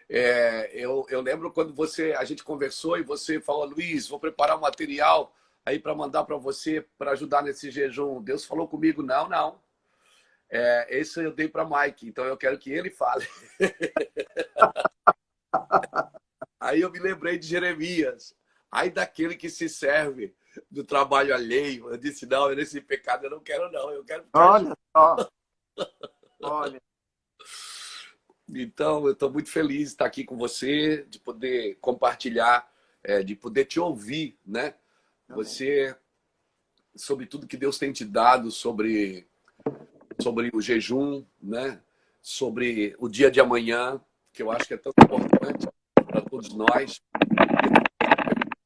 Eu lembro quando a gente conversou e você falou, Luiz, vou preparar um material aí para mandar para você, para ajudar nesse jejum. Deus falou comigo, não, não. Esse eu dei para Mike, então eu quero que ele fale. Aí eu me lembrei de Jeremias. Aí daquele que se serve do trabalho alheio. Eu disse, não, nesse pecado eu não quero, não. Eu quero ficar... Olha só, olha, Então, eu estou muito feliz de estar aqui com você, de poder compartilhar, de poder te ouvir, né? amém. Você, sobre tudo que Deus tem te dado, sobre o jejum, né? Sobre o dia de amanhã, que eu acho que é tão importante para todos nós.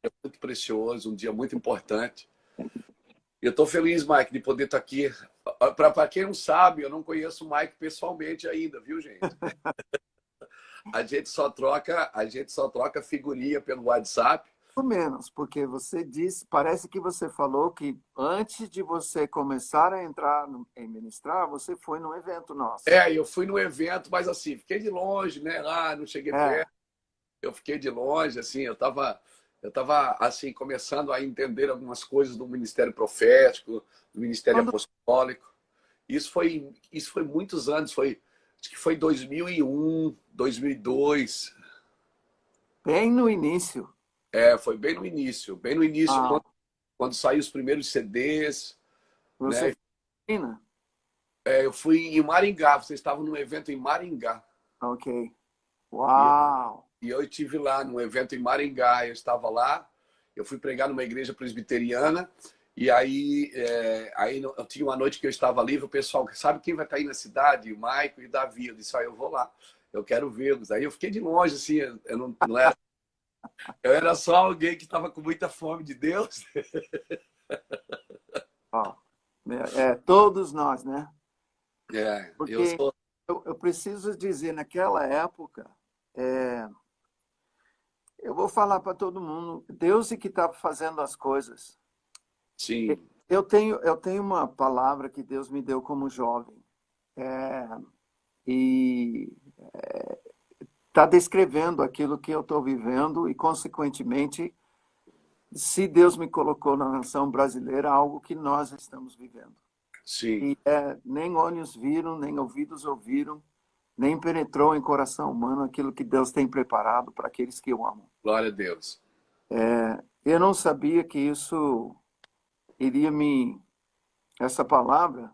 É muito precioso, um dia muito importante. Eu estou feliz, Mike, de poder estar aqui. Para quem não sabe, eu não conheço o Mike pessoalmente ainda, viu, gente? A gente só troca figurinha pelo WhatsApp. Pelo menos, porque você disse, parece que você falou que antes de você começar a entrar em ministrar, você foi num evento nosso. Eu fui no evento, mas assim, fiquei de longe, né? Lá, não cheguei É, perto. Eu fiquei de longe, assim, eu tava assim, começando a entender algumas coisas do ministério profético, do ministério quando, apostólico. Isso foi muitos anos, acho que foi 2001, 2002. bem no início. Foi bem no início, Ah, quando saiu os primeiros CDs, você né? foi em China? Eu fui em Maringá, vocês estavam num evento em Maringá. Ok. E, Uau! e eu estive lá num evento em Maringá, eu estava lá, eu fui pregar numa igreja presbiteriana, e aí eu tinha uma noite que eu estava livre, o pessoal, sabe quem vai estar aí na cidade? O Maico e o Davi. Eu disse, eu vou lá, eu quero vê-los. Aí eu fiquei de longe, assim, eu não era, eu era só alguém que estava com muita fome de Deus. Ó, todos nós, né? Eu Porque sou, eu preciso dizer, naquela época, é, eu vou falar para todo mundo, Deus é que estava fazendo as coisas. sim, Eu tenho uma palavra que Deus me deu como jovem, é, e está descrevendo aquilo que eu estou vivendo e, consequentemente, se Deus me colocou na nação brasileira, algo que nós estamos vivendo. sim, E nem olhos viram, nem ouvidos ouviram, nem penetrou em coração humano aquilo que Deus tem preparado para aqueles que o amam. glória a Deus. Eu não sabia que isso iria essa palavra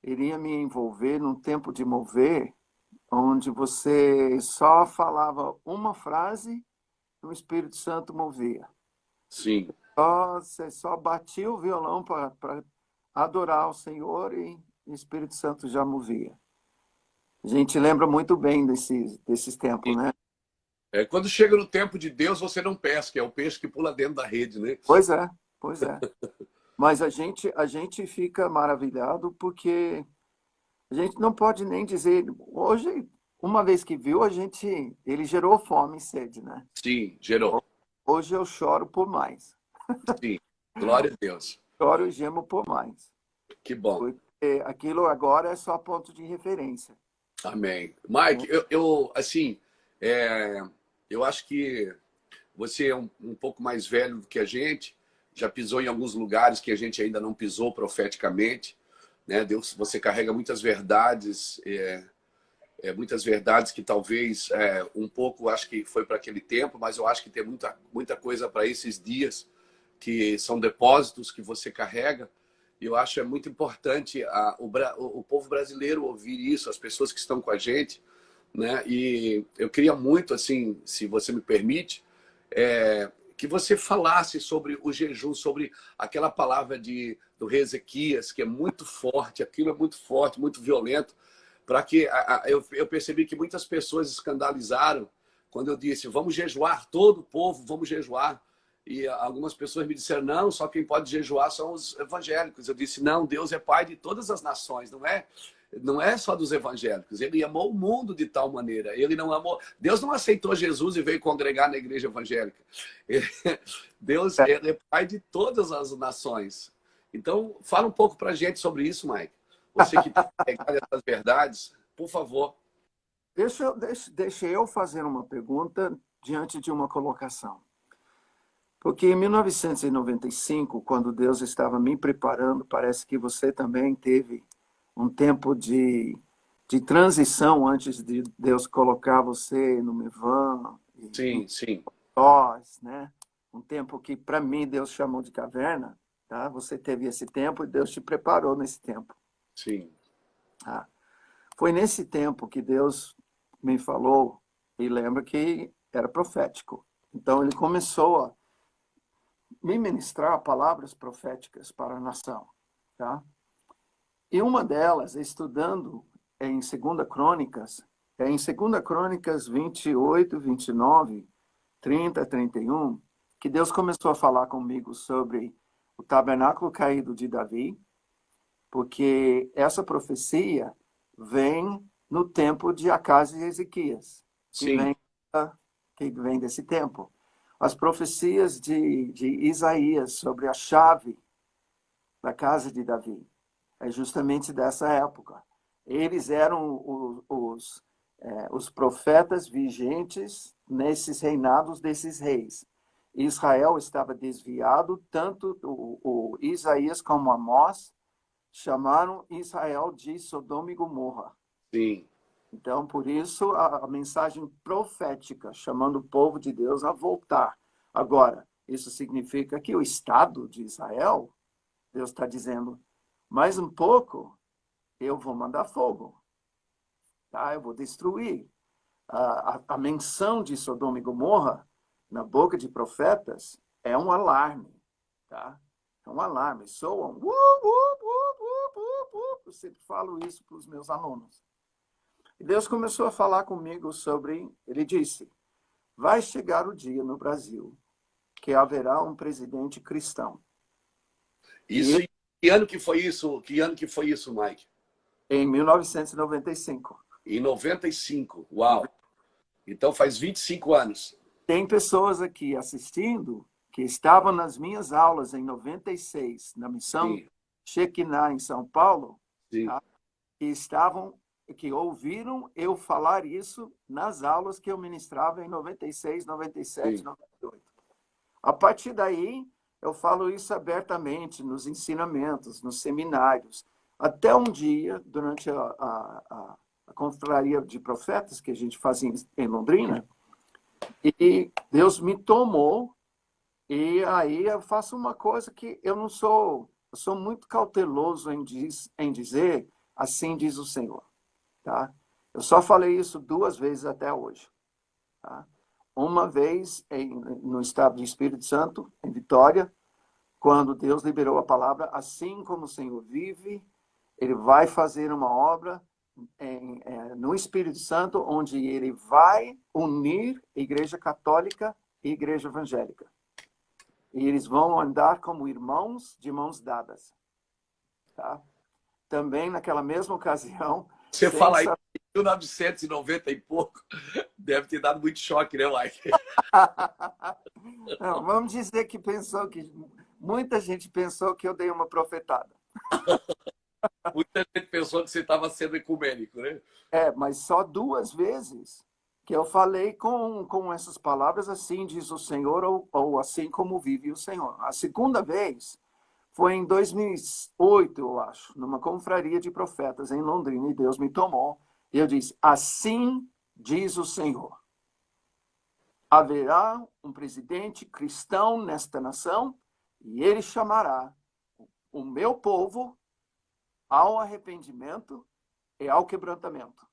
iria me envolver num tempo de mover, onde você só falava uma frase e o Espírito Santo movia. Sim, Você só batia o violão para adorar o Senhor e o Espírito Santo já movia. A gente lembra muito bem desses tempos, né? quando chega no tempo de Deus, você não pesca, é o peixe que pula dentro da rede, né? Pois é, pois é. Mas a gente fica maravilhado porque a gente não pode nem dizer. Hoje, uma vez que viu, ele gerou fome e sede, né? Sim, gerou. Hoje eu choro por mais. Sim, glória a Deus. Choro e gemo por mais. Que bom. Porque aquilo agora é só ponto de referência. Amém. Né? Mike, assim, é, eu acho que você é um pouco mais velho do que a gente, já pisou em alguns lugares que a gente ainda não pisou profeticamente, né? Deus, você carrega muitas verdades que talvez um pouco acho que foi para aquele tempo, mas eu acho que tem muita coisa para esses dias que são depósitos que você carrega. E eu acho muito importante o povo brasileiro ouvir isso, as pessoas que estão com a gente, né? E eu queria muito, assim, se você me permite, que você falasse sobre o jejum, sobre aquela palavra do rei Ezequias, que é muito forte, aquilo é muito forte, muito violento, para que eu percebi que muitas pessoas escandalizaram quando eu disse, vamos jejuar, todo o povo, vamos jejuar. E algumas pessoas me disseram, não, só quem pode jejuar são os evangélicos. Eu disse, não, Deus é pai de todas as nações, não é só dos evangélicos. Ele amou o mundo de tal maneira. Ele não amou. Deus não aceitou Jesus e veio congregar na igreja evangélica. Deus, ele é pai de todas as nações. Então, fala um pouco para a gente sobre isso, Mike. Você que tem pegado essas verdades, por favor. Deixa eu fazer uma pergunta diante de uma colocação. Porque em 1995, quando Deus estava me preparando, parece que você também teve um tempo de transição antes de Deus colocar você no Mevan, Sim, sim, Oz, né? Um tempo que, para mim, Deus chamou de caverna. Tá? Você teve esse tempo e Deus te preparou nesse tempo. sim. Tá? Foi nesse tempo que Deus me falou, e lembra que era profético. Então, ele começou a me ministrar palavras proféticas para a nação. Tá? E uma delas, estudando em 2 Crônicas, em 2 Crônicas 28, 29, 30, 31, que Deus começou a falar comigo sobre o tabernáculo caído de Davi, porque essa profecia vem no tempo de Acaz e Ezequias, Sim, que vem desse tempo. As profecias de Isaías sobre a chave da casa de Davi é justamente dessa época. Eles eram os profetas vigentes nesses reinados desses reis. Israel estava desviado, tanto o Isaías como Amós chamaram Israel de Sodoma e Gomorra. sim. Então, por isso, a mensagem profética, chamando o povo de Deus a voltar. Agora, isso significa que o Estado de Israel, Deus está dizendo, mais um pouco, eu vou mandar fogo. Tá? Eu vou destruir. A menção de Sodoma e Gomorra, na boca de profetas, é um alarme. Tá? É um alarme. Soam. Eu sempre falo isso para os meus alunos. E Deus começou a falar comigo sobre, ele disse, vai chegar o dia no Brasil que haverá um presidente cristão. Isso, que ano que foi isso? Que ano que foi isso, Mike? Em 1995. Em 95. Uau. Então faz 25 anos. Tem pessoas aqui assistindo que estavam nas minhas aulas em 96, na missão Sim, Shekinah, em São Paulo, sim, tá? que ouviram eu falar isso nas aulas que eu ministrava em 96, 97, sim. 98. A partir daí, eu falo isso abertamente nos ensinamentos, nos seminários. Até um dia, durante a confraria de profetas que a gente fazia em Londrina, e Deus me tomou, e aí eu faço uma coisa que eu sou muito cauteloso em dizer, assim diz o Senhor. Tá? Eu só falei isso 2 vezes até hoje. Tá? Uma vez no estado de Espírito Santo, em Vitória, quando Deus liberou a palavra, assim como o Senhor vive, ele vai fazer uma obra no Espírito Santo, onde ele vai unir a Igreja Católica e a Igreja Evangélica. E eles vão andar como irmãos de mãos dadas. Tá? Também, naquela mesma ocasião... Você fala aí, 1990 e pouco, deve ter dado muito choque, né, Mike? Não, vamos dizer que muita gente pensou que eu dei uma profetada. Muita gente pensou que você estava sendo ecumênico, né? Mas só 2 vezes que eu falei com essas palavras, assim diz o Senhor, ou assim como vive o Senhor. A segunda vez foi em 2008, eu acho, numa confraria de profetas em Londrina, e Deus me tomou. E eu disse, assim diz o Senhor. Haverá um presidente cristão nesta nação, e ele chamará o meu povo ao arrependimento e ao quebrantamento.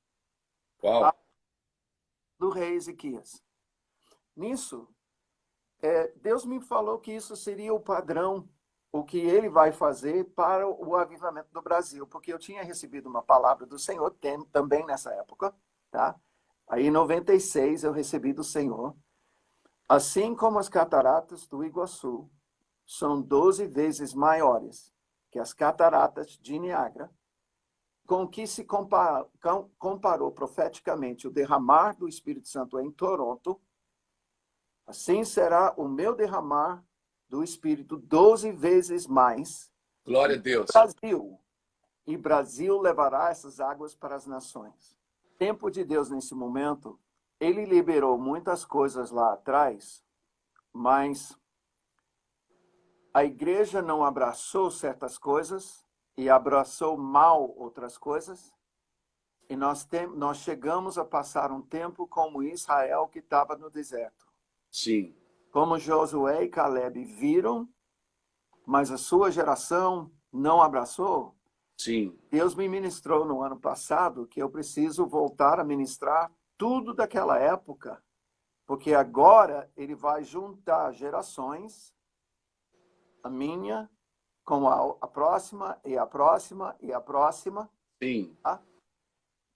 Uau. Do rei Ezequias. Nisso, Deus me falou que isso seria o padrão, o que ele vai fazer para o avivamento do Brasil, porque eu tinha recebido uma palavra do Senhor também nessa época, tá? Aí em 96 eu recebi do Senhor, assim como as cataratas do Iguaçu são 12 vezes maiores que as cataratas de Niágara, com que se comparou profeticamente o derramar do Espírito Santo em Toronto, assim será o meu derramar do Espírito 12 vezes mais. Glória a Deus. E Brasil levará essas águas para as nações. tempo de Deus nesse momento, ele liberou muitas coisas lá atrás, mas a igreja não abraçou certas coisas e abraçou mal outras coisas. E nós chegamos a passar um tempo como Israel que estava no deserto. Sim. Como Josué e Caleb viram, mas a sua geração não abraçou. Sim. Deus me ministrou no ano passado que eu preciso voltar a ministrar tudo daquela época, porque agora ele vai juntar gerações, a minha com a próxima e a próxima e a próxima. Sim. Tá?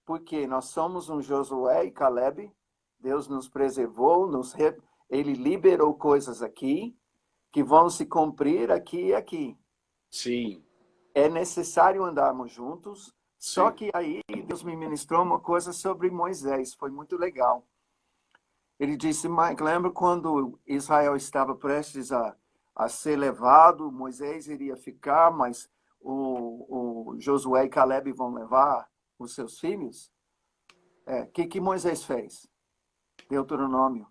Porque nós somos um Josué e Caleb, Deus nos preservou, ele liberou coisas aqui que vão se cumprir aqui e aqui. Sim. É necessário andarmos juntos, só Sim. que aí Deus me ministrou uma coisa sobre Moisés, foi muito legal. Ele disse, Mike, lembra quando Israel estava prestes a ser levado, Moisés iria ficar, mas o Josué e Caleb vão levar os seus filhos? O que Moisés fez? Deuteronômio,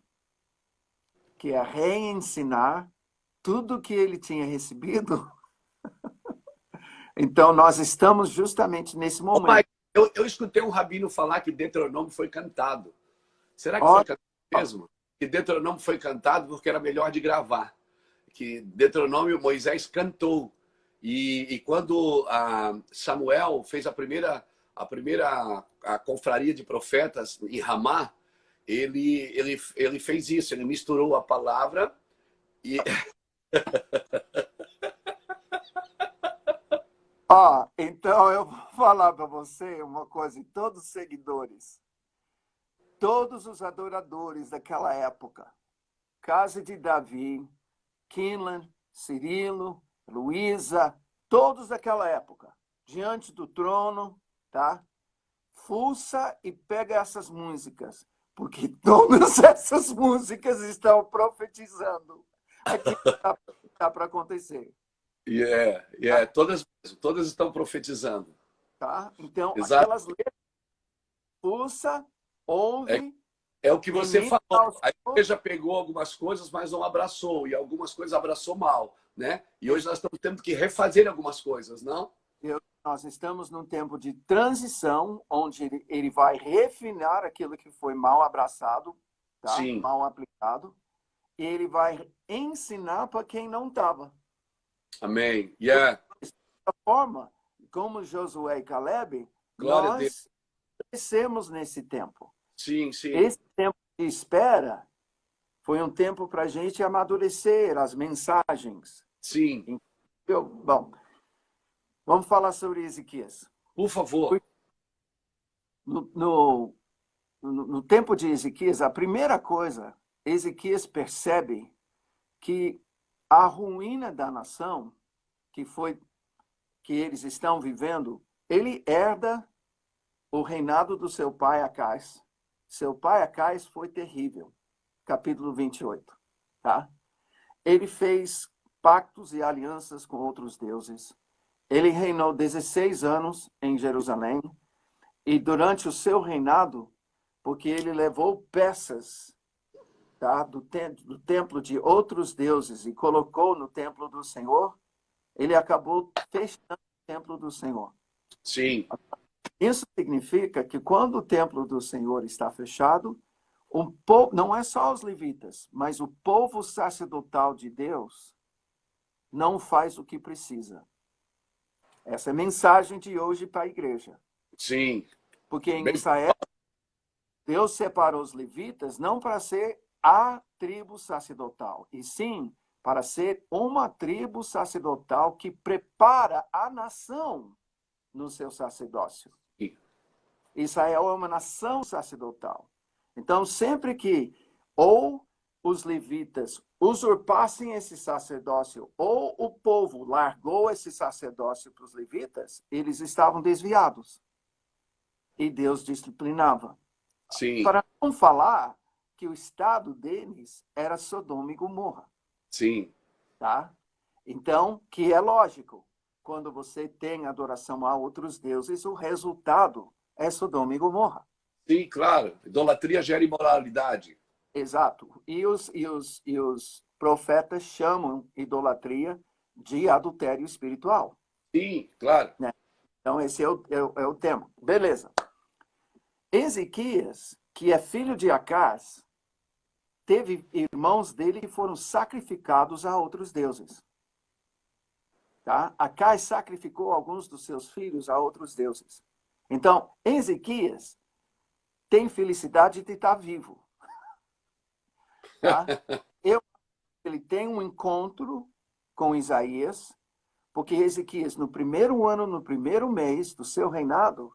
que é reensinar tudo que ele tinha recebido. Então, nós estamos justamente nesse Ô, momento. Mike, eu escutei um rabino falar que Deuteronômio foi cantado. Será que foi Olha, cantado mesmo? Que Deuteronômio foi cantado porque era melhor de gravar. Que Deuteronômio Moisés cantou. E quando Samuel fez a confraria de profetas em Ramá, ele fez isso, ele misturou a palavra e então eu vou falar para você uma coisa, e todos os seguidores, todos os adoradores daquela época, casa de Davi, Kinlan, Cirilo, Luísa, todos daquela época, diante do trono, tá? Fuça e pega essas músicas, porque todas essas músicas estão profetizando aquilo que está para acontecer. todas estão profetizando. Tá? Então, Exato. aquelas letras, fuça, ouve, É o que você imita falou. aos A poucos. igreja pegou algumas coisas, mas não abraçou. E algumas coisas abraçou mal, né? E hoje nós estamos tendo que refazer algumas coisas, não? Nós estamos num tempo de transição, onde ele vai refinar aquilo que foi mal abraçado, tá? Sim. Mal aplicado, e ele vai ensinar para quem não estava. Amém. Yeah. Da forma como Josué e Caleb, Glória a Deus. nós crescemos nesse tempo. Sim, sim. Esse tempo de espera foi um tempo para a gente amadurecer as mensagens. Sim. Bom, vamos falar sobre Ezequias. Por favor. No tempo de Ezequias, a primeira coisa, Ezequias percebe que a ruína da nação, que eles estão vivendo, ele herda o reinado do seu pai Acais. Seu pai Acais foi terrível. Capítulo 28. Tá? Ele fez pactos e alianças com outros deuses. Ele reinou 16 anos em Jerusalém. E durante o seu reinado, porque ele levou peças, tá, do templo de outros deuses e colocou no templo do Senhor, ele acabou fechando o templo do Senhor. Sim. Isso significa que quando o templo do Senhor está fechado, o povo, não é só os levitas, mas o povo sacerdotal de Deus não faz o que precisa. Essa é a mensagem de hoje para a igreja. Sim. Porque em Israel, Deus separou os levitas não para ser a tribo sacerdotal, e sim para ser uma tribo sacerdotal que prepara a nação no seu sacerdócio. Sim. Israel é uma nação sacerdotal. Então, sempre que ou os levitas usurpassem esse sacerdócio, ou o povo largou esse sacerdócio para os levitas, eles estavam desviados. E Deus disciplinava. Sim. Para não falar que o estado deles era Sodoma e Gomorra. Sim. Tá? Então, que é lógico, quando você tem adoração a outros deuses, o resultado é Sodoma e Gomorra. Sim, claro. Idolatria gera imoralidade. Exato. E os profetas chamam idolatria de adultério espiritual. Sim, claro. Né? Então, esse é o tema. Beleza. Ezequias, que é filho de Acás, teve irmãos dele que foram sacrificados a outros deuses. Tá? Acás sacrificou alguns dos seus filhos a outros deuses. Então, Ezequias tem felicidade de estar vivo. Tá? Ele tem um encontro com Isaías, porque Ezequias, no primeiro ano, no primeiro mês do seu reinado,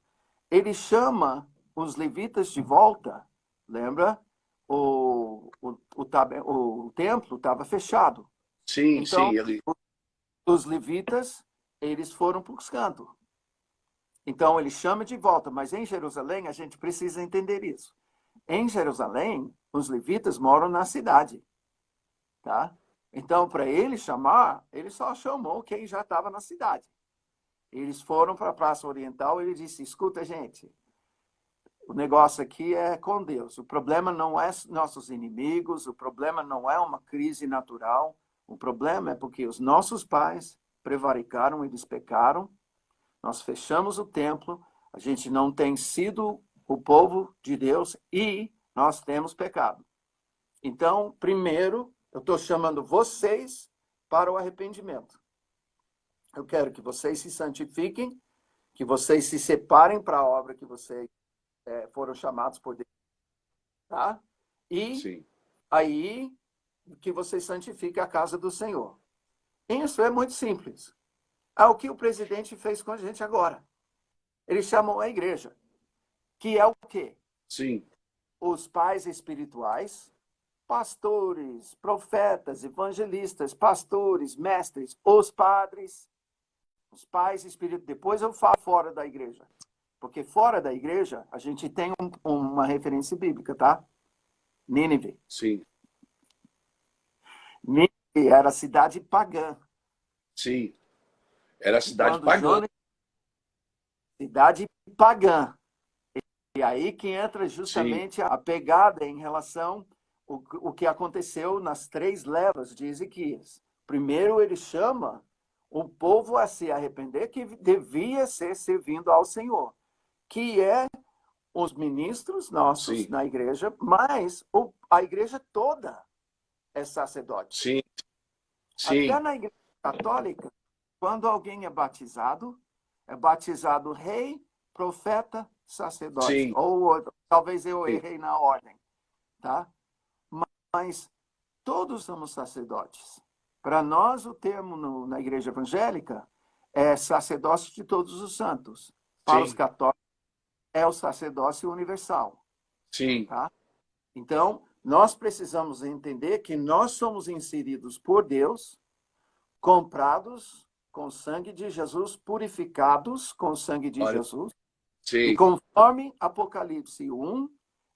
ele chama os levitas de volta. Lembra? O templo estava fechado. Sim, Então, sim. Ele... os levitas, eles foram para os cantos. Então, ele chama de volta, mas em Jerusalém, a gente precisa entender isso. Em Jerusalém, os levitas moram na cidade. Tá? Então, para ele chamar, ele só chamou quem já estava na cidade. Eles foram para a Praça Oriental e ele disse, escuta, gente, o negócio aqui é com Deus. O problema não é nossos inimigos, o problema não é uma crise natural, o problema é porque os nossos pais prevaricaram, eles pecaram, nós fechamos o templo, a gente não tem sido o povo de Deus e nós temos pecado. Então, primeiro, eu estou chamando vocês para o arrependimento. Eu quero que vocês se santifiquem, que vocês se separem para a obra que vocês foram chamados por Deus. Tá? E Sim. aí que vocês santifiquem a casa do Senhor. Isso é muito simples. É o que o presidente fez com a gente agora. Ele chamou a igreja, que é o quê? Sim. Os pais espirituais, pastores, profetas, evangelistas, pastores, mestres, os padres, os pais espirituais. Depois eu falo fora da igreja. Porque fora da igreja, a gente tem uma referência bíblica, tá? Nínive. Sim. Nínive era cidade pagã. Sim. Era a cidade Quando pagã. Jonas, cidade pagã. E aí que entra justamente Sim. a pegada em relação o que aconteceu nas 3 levas de Ezequias. Primeiro, ele chama o povo a se arrepender, que devia ser servindo ao Senhor, que é os ministros nossos Sim. na igreja, mas a igreja toda é sacerdote. Sim. Até Sim. na igreja católica, quando alguém é batizado rei, profeta, sacerdote. Sim. Ou talvez eu Sim. errei na ordem, tá? Mas todos somos sacerdotes. Para nós, o termo na igreja evangélica é sacerdócio de todos os santos. Para os Sim. católicos, é o sacerdócio universal. Sim. Tá? Então, nós precisamos entender que nós somos inseridos por Deus, comprados com o sangue de Jesus, purificados com o sangue de Olha. Jesus. E Sim. conforme Apocalipse 1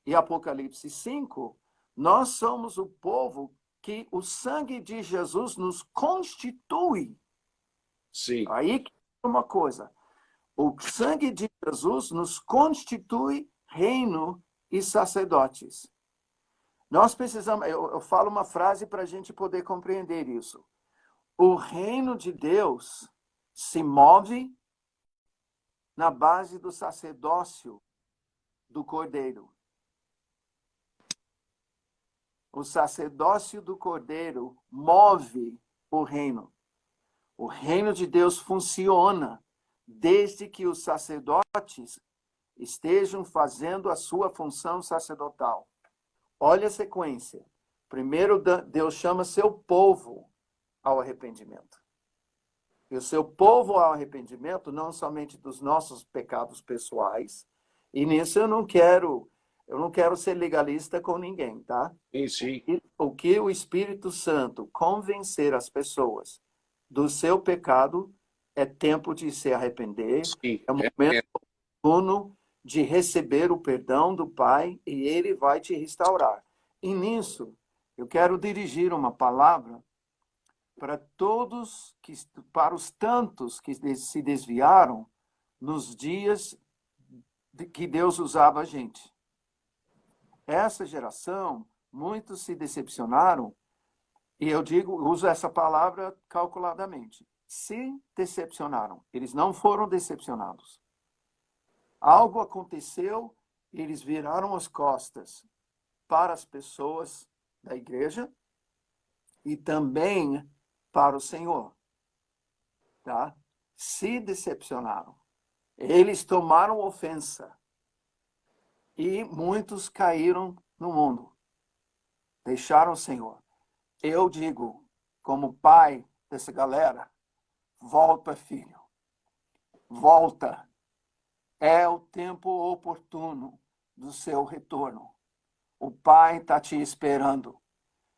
e Apocalipse 5, nós somos o povo que o sangue de Jesus nos constitui. Sim. Aí que é uma coisa. O sangue de Jesus nos constitui reino e sacerdotes. Nós precisamos, eu falo uma frase para a gente poder compreender isso. O reino de Deus se move na base do sacerdócio do Cordeiro. O sacerdócio do Cordeiro move o reino. O reino de Deus funciona desde que os sacerdotes estejam fazendo a sua função sacerdotal. Olha a sequência. Primeiro, Deus chama seu povo ao arrependimento. E o seu povo ao arrependimento, não somente dos nossos pecados pessoais, e nisso eu não quero ser legalista com ninguém, tá? Sim. Sim. O que o Espírito Santo convencer as pessoas do seu pecado é tempo de se arrepender, Sim. é momento oportuno de receber o perdão do Pai e Ele vai te restaurar. E nisso, eu quero dirigir uma palavra para para os tantos que se desviaram nos dias que Deus usava a gente. essa geração, muitos se decepcionaram, e eu digo, uso essa palavra calculadamente, se decepcionaram. Eles não foram decepcionados. Algo aconteceu, eles viraram as costas para as pessoas da igreja e também para o Senhor, tá? Se decepcionaram. Eles tomaram ofensa e muitos caíram no mundo. Deixaram o Senhor. Eu digo, como pai dessa galera, volta, filho. Volta. É o tempo oportuno do seu retorno. O Pai está te esperando.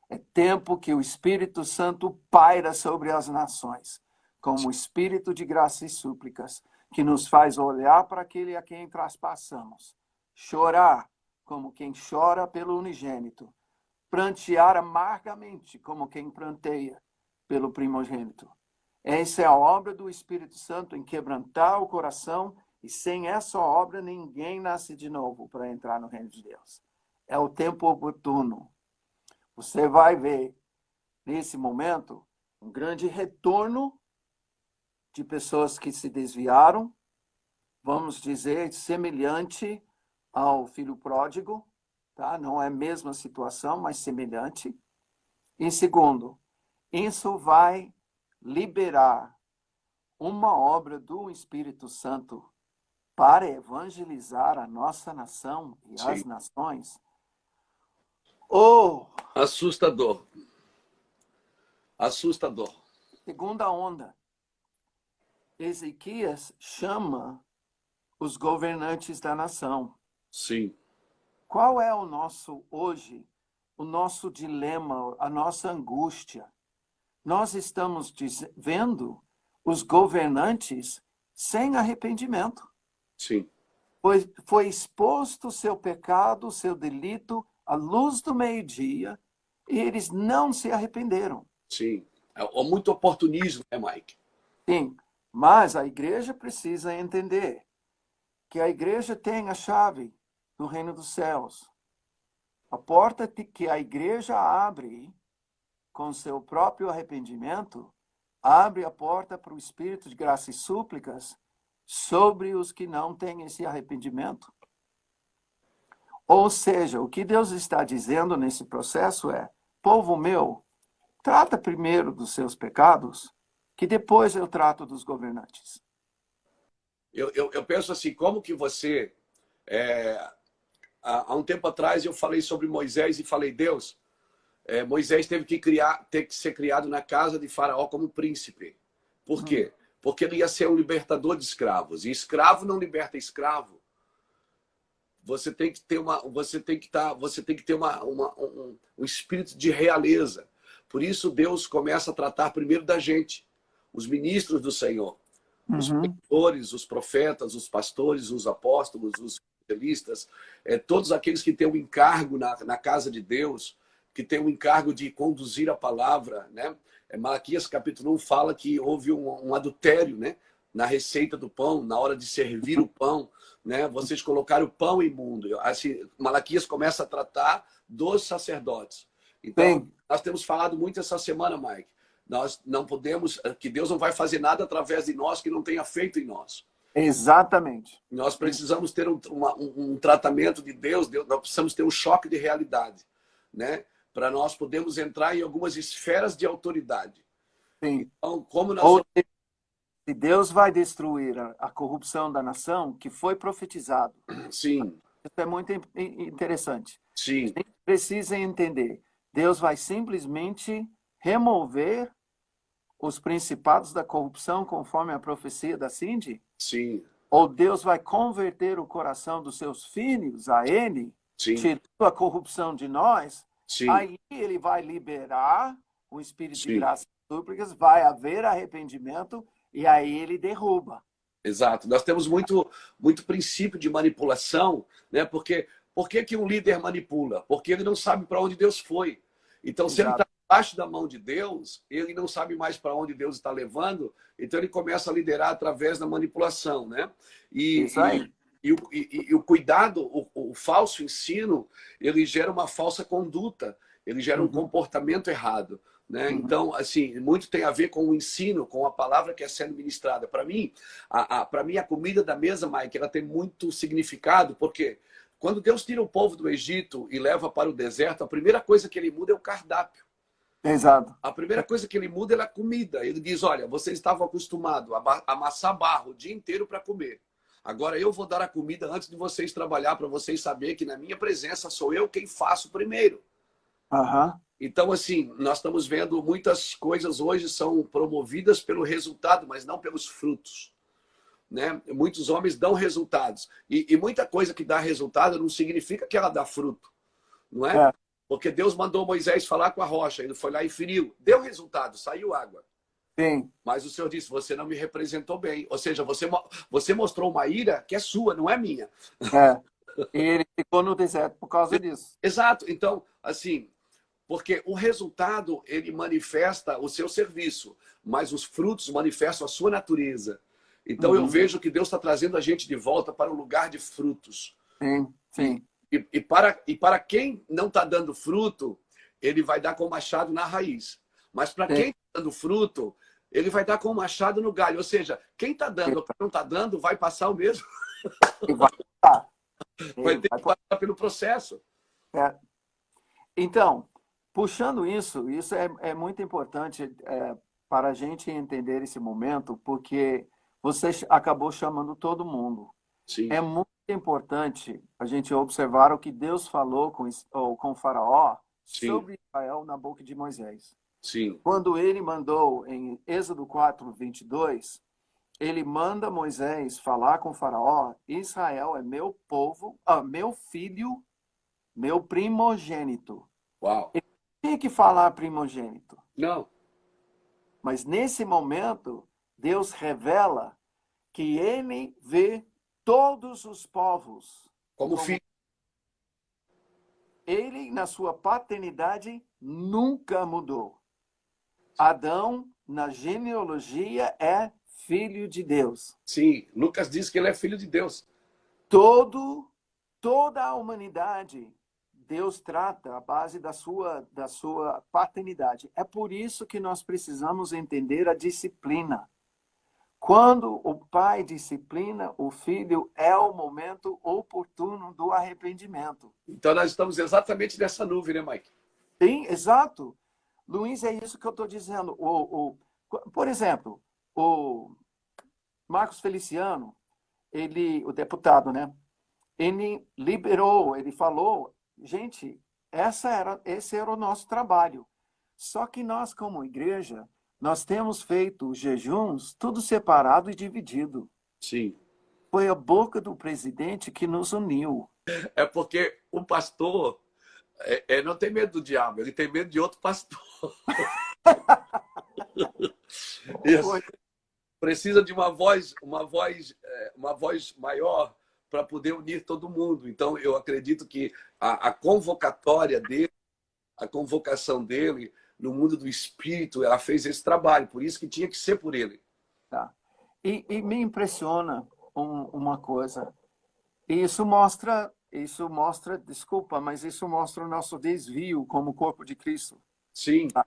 É tempo que o Espírito Santo paira sobre as nações, como Espírito de graça e súplicas, que nos faz olhar para aquele a quem traspassamos, chorar como quem chora pelo unigênito, prantear amargamente como quem pranteia pelo primogênito. Essa é a obra do Espírito Santo em quebrantar o coração, e sem essa obra ninguém nasce de novo para entrar no reino de Deus. É o tempo oportuno. Você vai ver, nesse momento, um grande retorno de pessoas que se desviaram, vamos dizer, semelhante ao filho pródigo, tá? Não é a mesma situação, mas semelhante. E segundo, isso vai liberar uma obra do Espírito Santo para evangelizar a nossa nação e Sim. as nações. Oh! Assustador. Assustador. Segunda onda. Ezequias chama os governantes da nação. Sim. Qual é o nosso, hoje, o nosso dilema, a nossa angústia? Nós estamos vendo os governantes sem arrependimento. Sim. Foi exposto o seu pecado, o seu delito, à luz do meio-dia, e eles não se arrependeram. Sim. É muito oportunismo, né, Mike? Sim, mas a igreja precisa entender que a igreja tem a chave do reino dos céus. A porta que a igreja abre com seu próprio arrependimento, abre a porta para o Espírito de graça e súplicas sobre os que não têm esse arrependimento. Ou seja, o que Deus está dizendo nesse processo é: povo meu, trata primeiro dos seus pecados, que depois eu trato dos governantes. Eu penso assim, como que você... há um tempo atrás eu falei sobre Moisés e falei, Deus, Moisés teve que ser criado na casa de Faraó como príncipe. Por quê? Porque ele ia ser um libertador de escravos. E escravo não liberta escravo. Você tem que ter um espírito de realeza. Por isso Deus começa a tratar primeiro da gente, os ministros do Senhor, os pregadores, os profetas, os pastores, os apóstolos, os evangelistas, todos aqueles que têm um encargo na casa de Deus, que têm um encargo de conduzir a palavra, né? Malaquias capítulo 1 fala que houve um adultério, né? Na receita do pão, na hora de servir o pão, né? Vocês colocaram o pão imundo. Assim, Malaquias começa a tratar dos sacerdotes. Então, nós temos falado muito essa semana, Mike. Nós não podemos, que Deus não vai fazer nada através de nós que não tenha feito em nós. Exatamente. Nós precisamos ter um tratamento de Deus, nós precisamos ter um choque de realidade, né? Para nós podermos entrar em algumas esferas de autoridade. Sim. Então, como nós... Se Deus vai destruir a corrupção da nação, que foi profetizado. Sim. Isso é muito interessante. Sim. A gente precisa entender. Deus vai simplesmente remover os principados da corrupção, conforme a profecia da Cindy? Sim. Ou Deus vai converter o coração dos seus filhos a Ele, Sim. tirando a corrupção de nós? Sim. Aí Ele vai liberar o Espírito de graça e súplicas, vai haver arrependimento, e aí Ele derruba. Exato. Nós temos muito princípio de manipulação, né? Porque por que um líder manipula? Porque ele não sabe para onde Deus foi. Então, se ele está debaixo da mão de Deus, ele não sabe mais para onde Deus está levando, então ele começa a liderar através da manipulação, né? Isso aí. E o cuidado, o falso ensino, ele gera uma falsa conduta, ele gera um comportamento errado. Né? Então, assim, muito tem a ver com o ensino, com a palavra que é sendo ministrada. Para mim, a comida da mesa, Mike, ela tem muito significado, porque quando Deus tira o povo do Egito e leva para o deserto, a primeira coisa que ele muda é o cardápio. Exato. A primeira coisa que ele muda é a comida. Ele diz, olha, vocês estavam acostumados a amassar barro o dia inteiro para comer. Agora eu vou dar a comida antes de vocês trabalhar, para vocês saberem que na minha presença sou eu quem faço primeiro. Então, assim, nós estamos vendo muitas coisas hoje são promovidas pelo resultado, mas não pelos frutos. Né? Muitos homens dão resultados. E muita coisa que dá resultado não significa que ela dá fruto. Não é? Porque Deus mandou Moisés falar com a rocha. Ele foi lá e feriu. Deu resultado, saiu água. Sim. Mas o Senhor disse, você não me representou bem. Ou seja, você mostrou uma ira que é sua, não é minha. E ele ficou no deserto por causa disso. Exato. Então, assim, porque o resultado, ele manifesta o seu serviço, mas os frutos manifestam a sua natureza. Então, eu vejo que Deus está trazendo a gente de volta para o lugar de frutos. Sim, sim. E para quem não está dando fruto, ele vai dar com o machado na raiz. Mas para quem está dando fruto, ele vai dar com o machado no galho. Ou seja, quem está dando ou quem não está dando vai passar o mesmo. Vai ter que passar pelo processo. Então, puxando isso é muito importante para a gente entender esse momento, porque você acabou chamando todo mundo. Sim. É muito importante a gente observar o que Deus falou com Faraó sobre Israel na boca de Moisés. Sim. Quando ele mandou em Êxodo 4:22, ele manda Moisés falar com Faraó: Israel é meu povo, meu filho, meu primogênito. Uau. Ele não tinha que falar primogênito. Não. Mas nesse momento, Deus revela que ele vê todos os povos como filho. Ele, na sua paternidade, nunca mudou. Adão, na genealogia, é filho de Deus. Sim, Lucas diz que ele é filho de Deus. Toda a humanidade, Deus trata a base da sua paternidade. É por isso que nós precisamos entender a disciplina. Quando o pai disciplina o filho, é o momento oportuno do arrependimento. Então, nós estamos exatamente nessa nuvem, né, Mike? Sim, exato. Luiz, é isso que eu estou dizendo. Por exemplo, o Marcos Feliciano, o deputado, né? Ele liberou, ele falou, gente, esse era o nosso trabalho. Só que nós, como igreja, nós temos feito jejuns tudo separado e dividido. Sim. Foi a boca do presidente que nos uniu. É porque o pastor não tem medo do diabo, ele tem medo de outro pastor. Precisa de uma voz maior para poder unir todo mundo. Então, eu acredito que a convocatória dele, a convocação dele no mundo do espírito, ela fez esse trabalho. Por isso que tinha que ser por ele. Tá. E me impressiona uma coisa. Isso mostra, desculpa, mas isso mostra o nosso desvio como corpo de Cristo. Sim. Tá?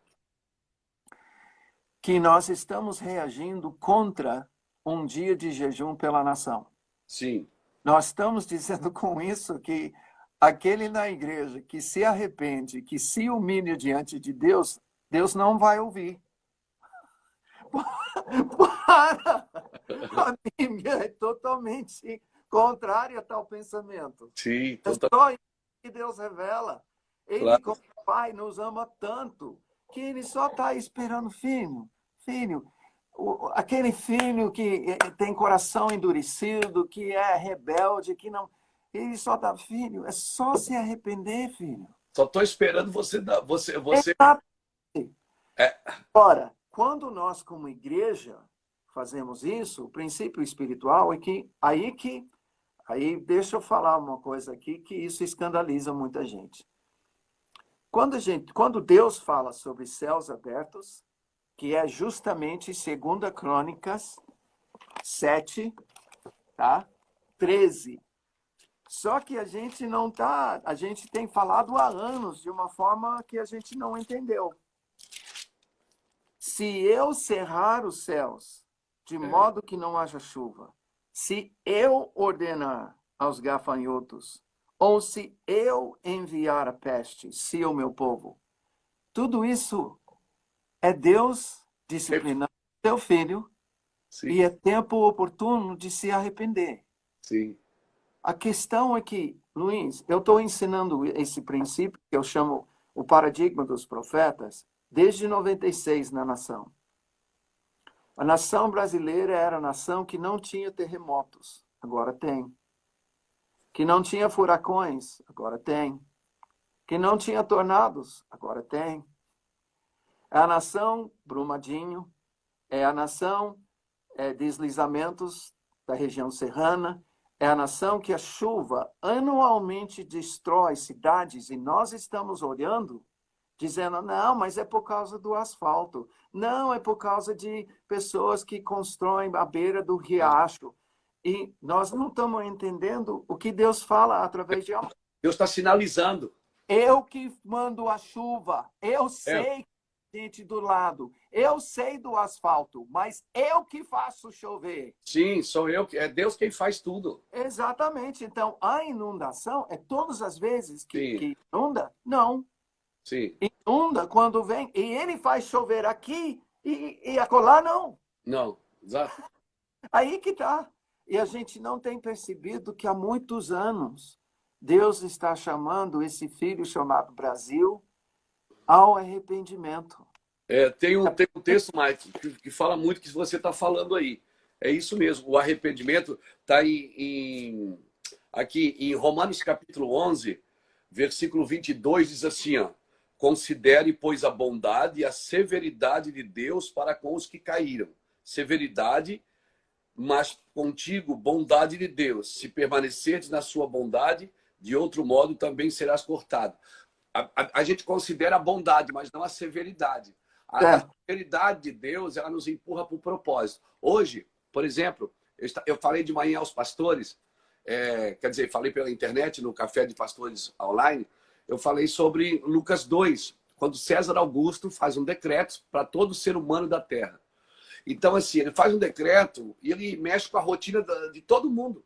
Que nós estamos reagindo contra um dia de jejum pela nação. Sim. Nós estamos dizendo com isso que aquele na igreja que se arrepende, que se humilha diante de Deus, Deus não vai ouvir. Para! A Bíblia é totalmente contrária a tal pensamento. Sim, totalmente. É só isso que Deus revela. Ele, claro, como Pai, nos ama tanto que ele só está esperando filho. Aquele filho que tem coração endurecido, que é rebelde, que não... Ele só dá filho. É só se arrepender, filho. Só estou esperando você dar... Ora, quando nós, como igreja, fazemos isso, o princípio espiritual é que... Aí deixa eu falar uma coisa aqui, que isso escandaliza muita gente. Quando Deus fala sobre céus abertos, que é justamente 2 Crônicas 7, tá? 13 Só que a gente não tá, a gente tem falado há anos de uma forma que a gente não entendeu. Se eu cerrar os céus de modo que não haja chuva, se eu ordenar aos gafanhotos, ou se eu enviar a peste, se o meu povo, tudo isso é Deus disciplinando seu filho. Sim. E é tempo oportuno de se arrepender. Sim. A questão é que, Luiz, eu estou ensinando esse princípio que eu chamo o paradigma dos profetas desde 96 na nação. A nação brasileira era a nação que não tinha terremotos, agora tem. Que não tinha furacões, agora tem. Que não tinha tornados, agora tem. É a nação Brumadinho, é a nação deslizamentos da região serrana, é a nação que a chuva anualmente destrói cidades e nós estamos olhando, dizendo, não, mas é por causa do asfalto, não, é por causa de pessoas que constroem à beira do riacho. E nós não estamos entendendo o que Deus fala através de... Deus está sinalizando. Eu que mando a chuva, eu sei gente do lado. Eu sei do asfalto, mas eu que faço chover. Sim, sou eu, é Deus quem faz tudo. Exatamente. Então, a inundação é todas as vezes Sim. que inunda? Não. Sim. Inunda quando vem, e ele faz chover aqui e acolá não. Não, exato. Aí que tá. E a gente não tem percebido que há muitos anos Deus está chamando esse filho chamado Brasil ao arrependimento. Tem um texto, Mike, que fala muito que você está falando aí. É isso mesmo. O arrependimento está aqui em Romanos capítulo 11, versículo 22, diz assim, ó, considere, pois, a bondade e a severidade de Deus para com os que caíram. Severidade, mas contigo, bondade de Deus. Se permaneceres na sua bondade, de outro modo também serás cortado. A gente considera a bondade, mas não a severidade. A severidade de Deus, ela nos empurra para o propósito. Hoje, por exemplo, eu falei de manhã aos pastores, quer dizer, falei pela internet, no Café de Pastores Online, eu falei sobre Lucas 2, quando César Augusto faz um decreto para todo ser humano da Terra. Então, assim, ele faz um decreto e ele mexe com a rotina de todo mundo.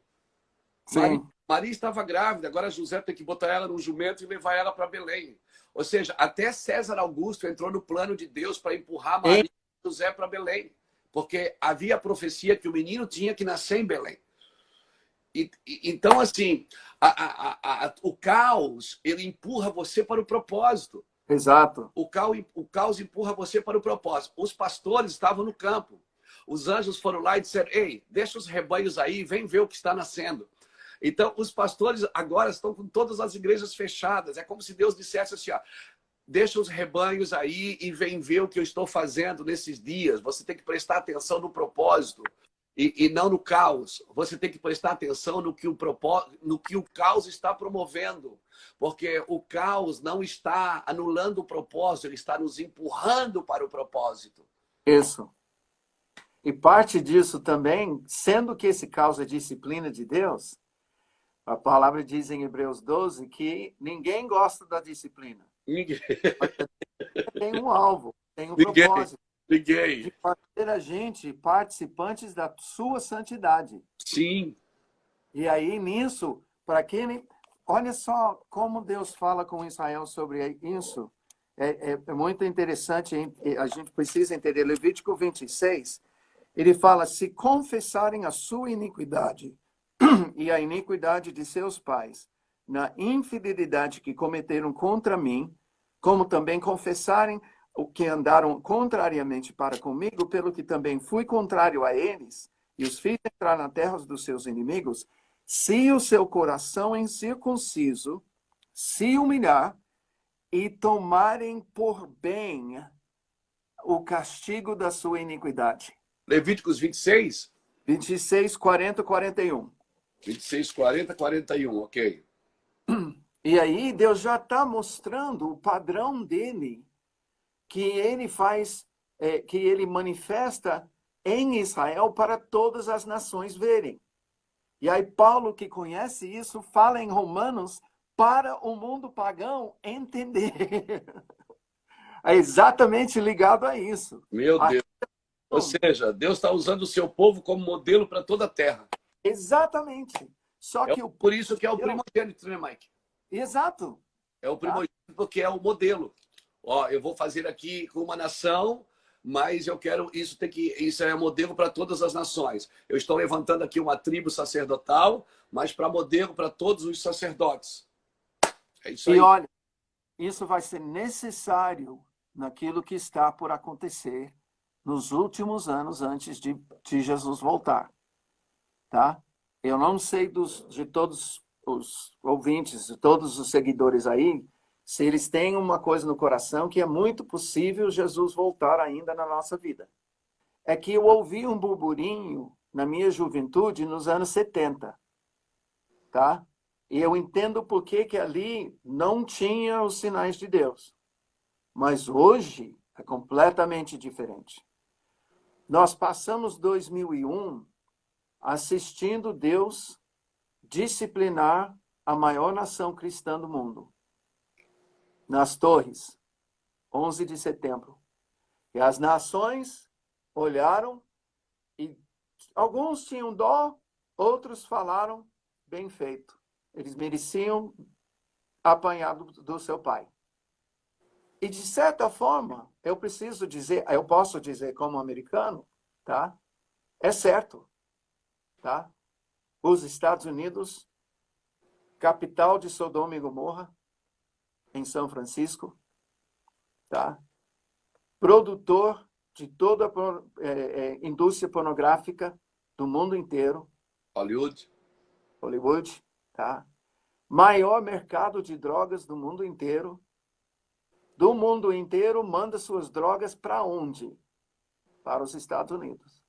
Sim. Maria estava grávida, agora José tem que botar ela num jumento e levar ela para Belém. Ou seja, até César Augusto entrou no plano de Deus para empurrar Maria e José para Belém. Porque havia a profecia que o menino tinha que nascer em Belém. Então, assim, o caos, ele empurra você para o propósito. Exato. O caos empurra você para o propósito. Os pastores estavam no campo. Os anjos foram lá e disseram, ei, deixa os rebanhos aí, vem ver o que está nascendo. Então, os pastores agora estão com todas as igrejas fechadas. É como se Deus dissesse assim, ó, deixa os rebanhos aí e vem ver o que eu estou fazendo nesses dias. Você tem que prestar atenção no propósito e não no caos. Você tem que prestar atenção no que o caos está promovendo. Porque o caos não está anulando o propósito, ele está nos empurrando para o propósito. Isso. E parte disso também, sendo que esse caos é disciplina de Deus, a palavra diz em Hebreus 12 que ninguém gosta da disciplina. Ninguém. Tem um alvo, tem um propósito. Ninguém. De fazer a gente participantes da sua santidade. Sim. E aí, nisso, para quem... Olha só como Deus fala com Israel sobre isso. É muito interessante, a gente precisa entender. Levítico 26, ele fala, se confessarem a sua iniquidade e a iniquidade de seus pais, na infidelidade que cometeram contra mim, como também confessarem o que andaram contrariamente para comigo, pelo que também fui contrário a eles, e os fiz entrar na terra dos seus inimigos, se o seu coração incircunciso se humilhar e tomarem por bem o castigo da sua iniquidade. Levíticos 26? 26, 40, 41. 26, 40, 41, ok. E aí Deus já está mostrando o padrão dele, que ele faz, que ele manifesta em Israel para todas as nações verem. E aí Paulo, que conhece isso, fala em Romanos para o mundo pagão entender. É exatamente ligado a isso. Meu Deus. Ou seja, Deus está usando o seu povo como modelo para toda a terra. Exatamente. Só É que o por isso que é o primogênito, né, Mike? Exato. É o primogênito porque é o modelo. Ó, eu vou fazer aqui com uma nação, mas eu quero isso é modelo para todas as nações. Eu estou levantando aqui uma tribo sacerdotal, mas para modelo para todos os sacerdotes. É isso aí. E olha, isso vai ser necessário naquilo que está por acontecer nos últimos anos antes de Jesus voltar, tá? Eu não sei de todos os ouvintes, de todos os seguidores aí, se eles têm uma coisa no coração que é muito possível Jesus voltar ainda na nossa vida. É que eu ouvi um burburinho na minha juventude nos anos 70, tá? E eu entendo por que ali não tinha os sinais de Deus. Mas hoje é completamente diferente. Nós passamos 2001 assistindo Deus disciplinar a maior nação cristã do mundo. Nas Torres, 11 de setembro. E as nações olharam e alguns tinham dó, outros falaram, bem feito. Eles mereciam apanhar do seu pai. E, de certa forma, eu posso dizer como americano, tá? É certo, tá? Os Estados Unidos, capital de Sodoma e Gomorra, em São Francisco, tá? Produtor de toda a indústria pornográfica do mundo inteiro. Hollywood, tá? Maior mercado de drogas do mundo inteiro. Do mundo inteiro, manda suas drogas para onde? Para os Estados Unidos.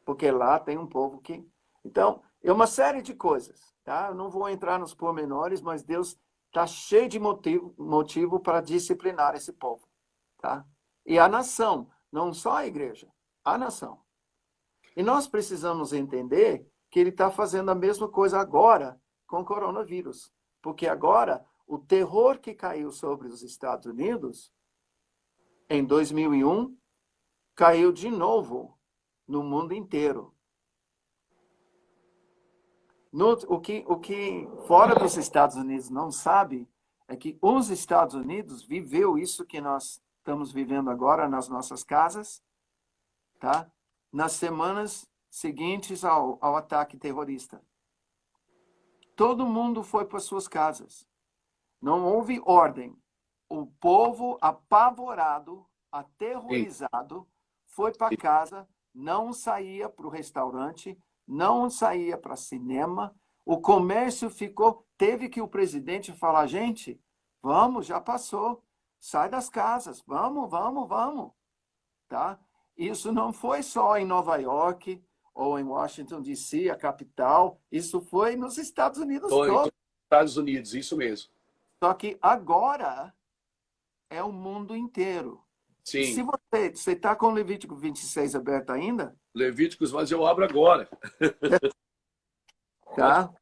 Porque lá tem um povo que... Então, é uma série de coisas, tá? Eu não vou entrar nos pormenores, mas Deus está cheio de motivo para disciplinar esse povo, tá? E a nação, não só a igreja, a nação. E nós precisamos entender que ele está fazendo a mesma coisa agora com o coronavírus. Porque agora, o terror que caiu sobre os Estados Unidos, em 2001, caiu de novo no mundo inteiro. O que fora dos Estados Unidos não sabe é que os Estados Unidos viveu isso que nós estamos vivendo agora nas nossas casas, tá? Nas semanas seguintes ao ataque terrorista. Todo mundo foi para suas casas. Não houve ordem. O povo apavorado, aterrorizado, foi para casa, não saía para o restaurante, não saía para cinema. O comércio teve que o presidente falar, gente, vamos, já passou. Sai das casas, vamos. Tá? Isso não foi só em Nova York ou em Washington, D.C., a capital. Isso foi nos Estados Unidos todos. Estados Unidos, isso mesmo. Só que agora é o mundo inteiro. Sim. Se você está com o Levítico 26 aberto ainda? Levíticos, mas eu abro agora. Tá?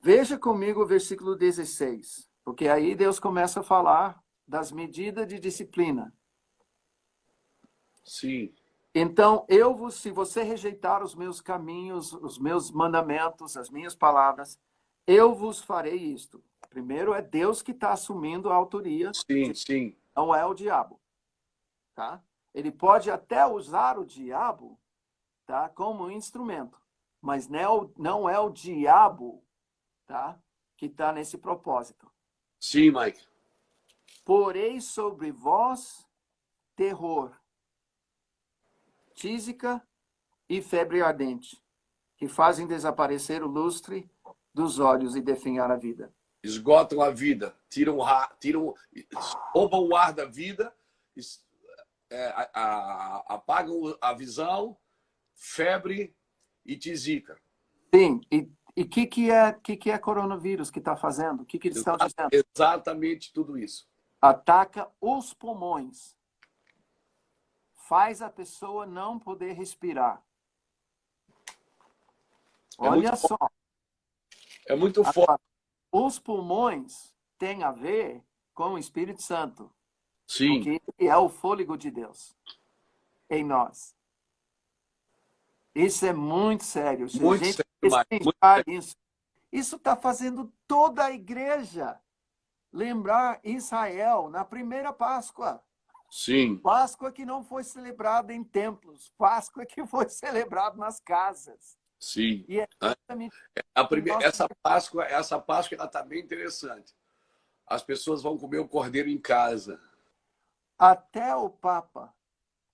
Veja comigo o versículo 16, porque aí Deus começa a falar das medidas de disciplina. Sim. Então, se você rejeitar os meus caminhos, os meus mandamentos, as minhas palavras, eu vos farei isto. Primeiro, é Deus que está assumindo a autoria. Sim. Não é o diabo. Tá? Ele pode até usar o diabo, tá, como instrumento, mas não é o diabo, tá, que está nesse propósito. Sim, Mike. Porei sobre vós terror, tísica e febre ardente, que fazem desaparecer o lustre dos olhos e definhar a vida. Esgotam a vida, roubam o ar da vida, apagam a visão, febre e tisica. Sim, e o que é coronavírus que está fazendo? O que eles estão dizendo? Exatamente tudo isso. Ataca os pulmões. Faz a pessoa não poder respirar. É muito Olha forte. só. É muito forte. Agora, os pulmões têm a ver com o Espírito Santo, Sim, porque ele é o fôlego de Deus em nós. Isso é muito sério. Se a muito gente sério, Mike. Muito pensar sério. nisso, isso está fazendo toda a igreja lembrar Israel na primeira Páscoa. Sim, Páscoa que não foi celebrada em templos, Páscoa que foi celebrada nas casas. sim. E é exatamente A o que primeira, nós... essa Páscoa ela está bem interessante. As pessoas vão comer o cordeiro em casa. Até o Papa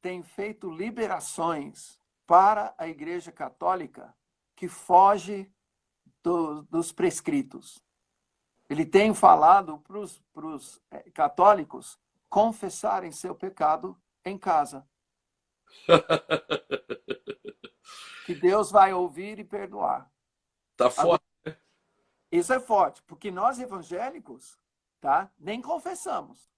tem feito liberações para a Igreja Católica que foge dos prescritos. Ele tem falado para os católicos confessarem seu pecado em casa. Que Deus vai ouvir e perdoar. Tá Agora, forte. isso é forte, porque nós evangélicos, tá, nem confessamos.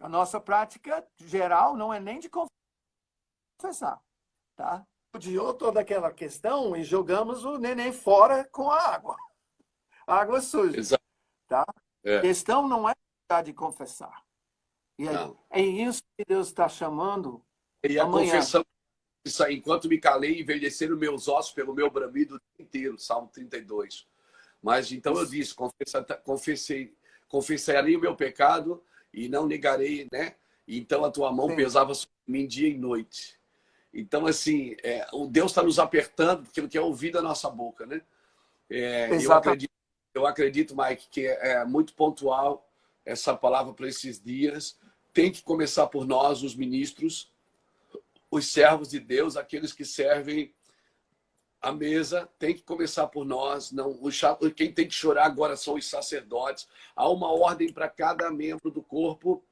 A nossa prática geral não é nem de confessar, tá? Odiou toda aquela questão e jogamos o neném fora com a água. Água suja, Exato. tá? A É. questão não é de confessar. E Não. é isso que Deus está chamando E a amanhã. confessão, isso aí, enquanto me calei, envelheceram meus ossos pelo meu bramido o dia inteiro, Salmo 32. Mas então eu disse, confessarei o meu pecado e não negarei, né? Então a tua mão Sim. pesava sobre mim dia e noite. Então, assim, o Deus está nos apertando porque Ele quer ouvir da nossa boca, né? Exatamente. Eu acredito, Mike, que é muito pontual essa palavra para esses dias. Tem que começar por nós, os ministros, os servos de Deus, aqueles que servem a mesa, tem que começar por nós. Não, quem tem que chorar agora são os sacerdotes. Há uma ordem para cada membro do corpo.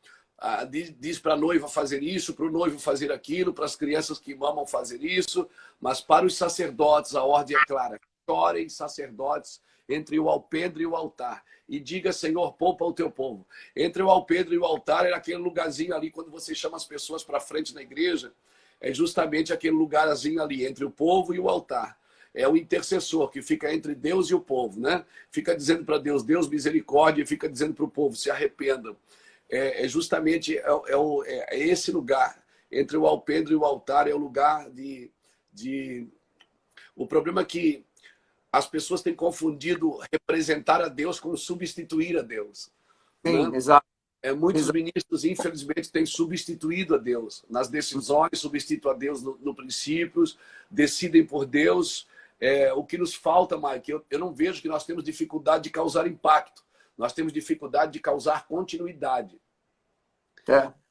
Diz para a noiva fazer isso, para o noivo fazer aquilo, para as crianças que mamam fazer isso, mas para os sacerdotes a ordem é clara. Chorem, sacerdotes, entre o alpendre e o altar. E diga, Senhor, poupa o teu povo. Entre o alpendre e o altar era aquele lugarzinho ali, quando você chama as pessoas para frente na igreja, é justamente aquele lugarzinho ali, entre o povo e o altar. É o intercessor que fica entre Deus e o povo, né? Fica dizendo para Deus, Deus misericórdia, e fica dizendo para o povo, se arrependam. Justamente esse lugar, entre o alpendre e o altar, é o lugar de... O problema é que as pessoas têm confundido representar a Deus com substituir a Deus. Sim, Né? exato. Muitos ministros, infelizmente, têm substituído a Deus nas decisões, substituem a Deus no princípios, decidem por Deus. O que nos falta, Mike, eu não vejo que nós temos dificuldade de causar impacto. Nós temos dificuldade de causar continuidade.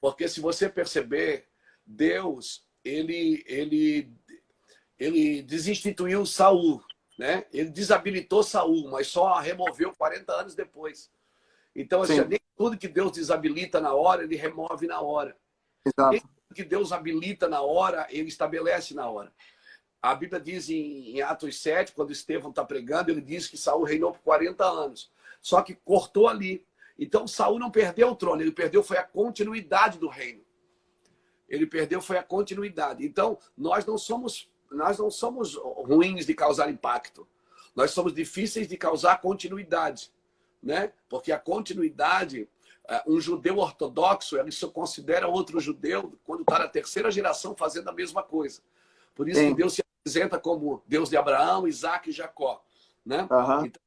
Porque se você perceber, Deus, ele desinstituiu Saul, né? Ele desabilitou Saul, mas só removeu 40 anos depois. Então, assim, nem tudo que Deus desabilita na hora, ele remove na hora. Exato. Nem tudo que Deus habilita na hora, ele estabelece na hora. A Bíblia diz em Atos 7, quando Estevão está pregando, ele diz que Saul reinou por 40 anos. Só que cortou ali. Então, Saul não perdeu o trono, ele perdeu foi a continuidade do reino. Ele perdeu foi a continuidade. Então, nós não somos ruins de causar impacto. Nós somos difíceis de causar continuidade, né? Porque a continuidade, um judeu ortodoxo, ele se considera outro judeu quando está na terceira geração fazendo a mesma coisa. Por isso que Deus se apresenta como Deus de Abraão, Isaac e Jacó, né? Então,